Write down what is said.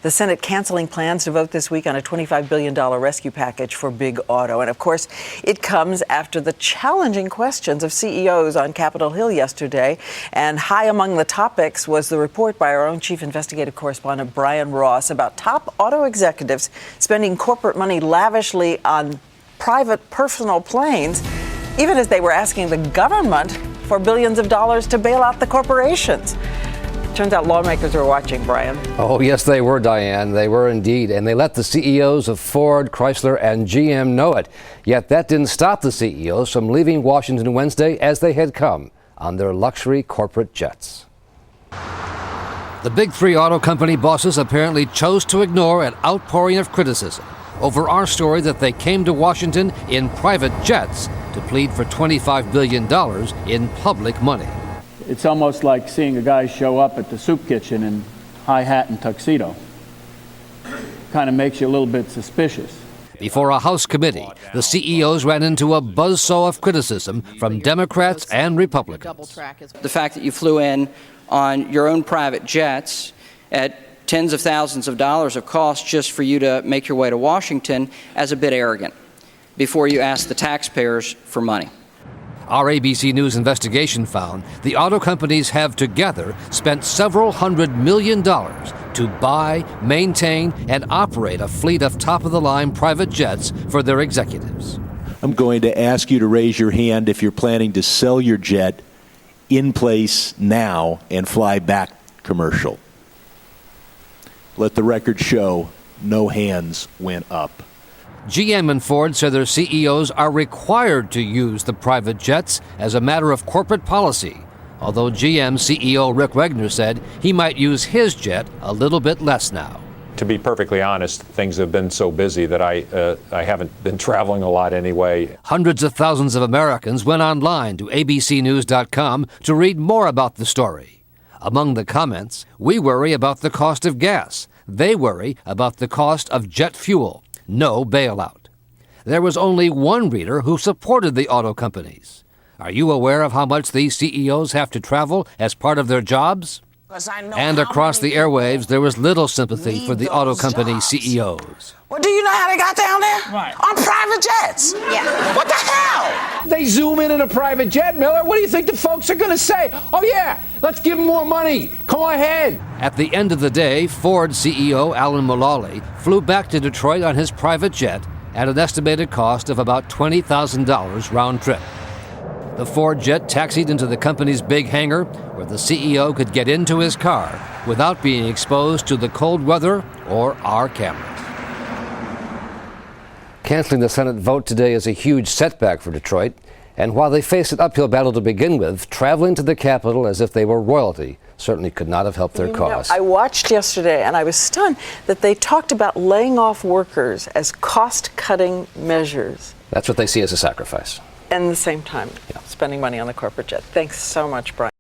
The Senate canceling plans to vote this week on a $25 billion rescue package for big auto. And of course, it comes after the challenging questions of CEOs on Capitol Hill yesterday. And high among the topics was the report by our own chief investigative correspondent, Brian Ross, about top auto executives spending corporate money lavishly on private personal planes, even as they were asking the government for billions of dollars to bail out the corporations. Turns out lawmakers were watching, Brian. Oh, yes, they were, Diane. They were indeed. And they let the CEOs of Ford, Chrysler, and GM know it. Yet that didn't stop the CEOs from leaving Washington Wednesday as they had come, on their luxury corporate jets. The big three auto company bosses apparently chose to ignore an outpouring of criticism over our story that they came to Washington in private jets to plead for $25 billion in public money. It's almost like seeing a guy show up at the soup kitchen in high hat and tuxedo. Kind of makes you a little bit suspicious. Before a House committee, the CEOs ran into a buzzsaw of criticism from Democrats and Republicans. The fact that you flew in on your own private jets at tens of thousands of dollars of cost just for you to make your way to Washington as a bit arrogant before you ask the taxpayers for money. Our ABC News investigation found the auto companies have together spent several $100 million to buy, maintain, and operate a fleet of top-of-the-line private jets for their executives. I'm going to ask you to raise your hand if you're planning to sell your jet in place now and fly back commercial. Let the record show no hands went up. GM and Ford say their CEOs are required to use the private jets as a matter of corporate policy, although GM CEO Rick Wagner said he might use his jet a little bit less now. To be perfectly honest, things have been so busy that I haven't been traveling a lot anyway. Hundreds of thousands of Americans went online to abcnews.com to read more about the story. Among the comments, we worry about the cost of gas. They worry about the cost of jet fuel. No bailout. There was only one reader who supported the auto companies. Are you aware of how much these CEOs have to travel as part of their jobs? And across the airwaves, there was little sympathy for the auto company CEOs. Well, do you know how they got down there? Right. On private jets. Yeah. What the hell? They zoom in a private jet, Miller. What do you think the folks are going to say? Oh, yeah, let's give them more money. Come ahead. At the end of the day, Ford CEO Alan Mulally flew back to Detroit on his private jet at an estimated cost of about $20,000 round trip. The Ford jet taxied into the company's big hangar, where the CEO could get into his car without being exposed to the cold weather or our cameras. Canceling the Senate vote today is a huge setback for Detroit. And while they faced an uphill battle to begin with, traveling to the Capitol as if they were royalty certainly could not have helped their cause. I watched yesterday and I was stunned that they talked about laying off workers as cost-cutting measures. That's what they see as a sacrifice. And at the same time, spending money on the corporate jet. Thanks so much, Brian.